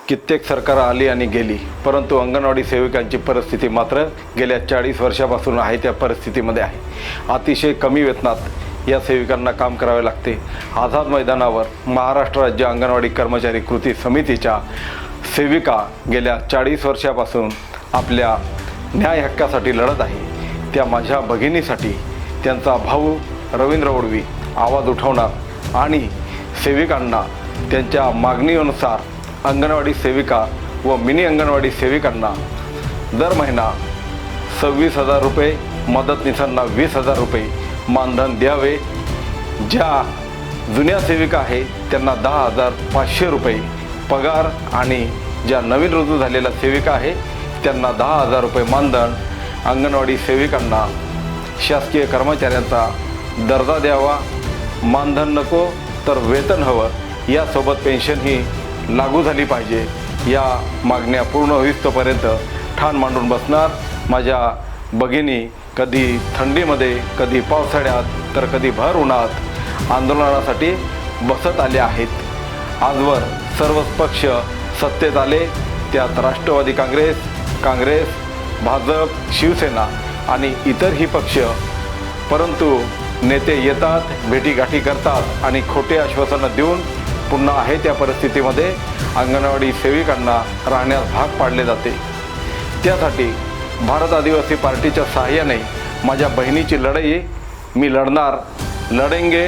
कित्येक सरकार आली आणि गेली, परंतु अंगणवाडी सेविकांची परिस्थिती मात्र गेल्या 40 वर्षापासून आहे त्या परिस्थितीमध्ये आहे. अतिशय कमी वेतनात या सेविकांना काम करावे लागते. आझाद मैदानावर महाराष्ट्र राज्य अंगणवाडी कर्मचारी कृती समितीच्या सेविका गेल्या 40 वर्षापासून आपल्या न्याय हक्कासाठी लढत आहे. त्या माझ्या भगिनीसाठी त्यांचा भाऊ रवींद्र ओडवी आवाज उठवणार आणि सेविकांना त्यांच्या मागणीनुसार अंगणवाडी सेविका व मिनी अंगणवाडी सेविकांना दर महिना 26,000 रुपये, मदतनीसांना 20,000 रुपये मानधन द्यावे. ज्या जुन्या सेविका आहेत त्यांना 10,500 रुपये पगार आणि ज्या नवीन रुजू झालेल्या सेविका आहेत त्यांना 10,000 रुपये मानधन. अंगणवाडी सेविकांना शासकीय कर्मचाऱ्यांचा दर्जा द्यावा. मानधन नको तर वेतन हवं. यासोबत पेन्शन ही लागू झाली पाहिजे. या मागण्या पूर्ण होईस्तोपर्यंत ठाण मांडून बसणार. माझ्या भगिनी कधी थंडीमध्ये, कधी पावसाळ्यात, तर कधी भर उन्हात आंदोलनासाठी बसत आले आहेत. आजवर सर्व पक्ष सत्तेत आले, त्यात राष्ट्रवादी काँग्रेस, भाजप, शिवसेना आणि इतरही पक्ष, परंतु नेते येतात, भेटीगाठी करतात आणि खोटे आश्वासनं देऊन पुन्हा आहे त्या परिस्थितीमध्ये अंगणवाडी सेविकांना राहण्यास भाग पाडले जाते. त्यासाठी भारत आदिवासी पार्टीच्या सहाय्याने माझ्या बहिणीची लढाई मी लढणार. लढेंगे,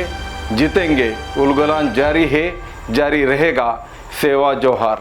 जीतेंगे, उलगुलान जारी है, जारी रहेगा, सेवा जोहार.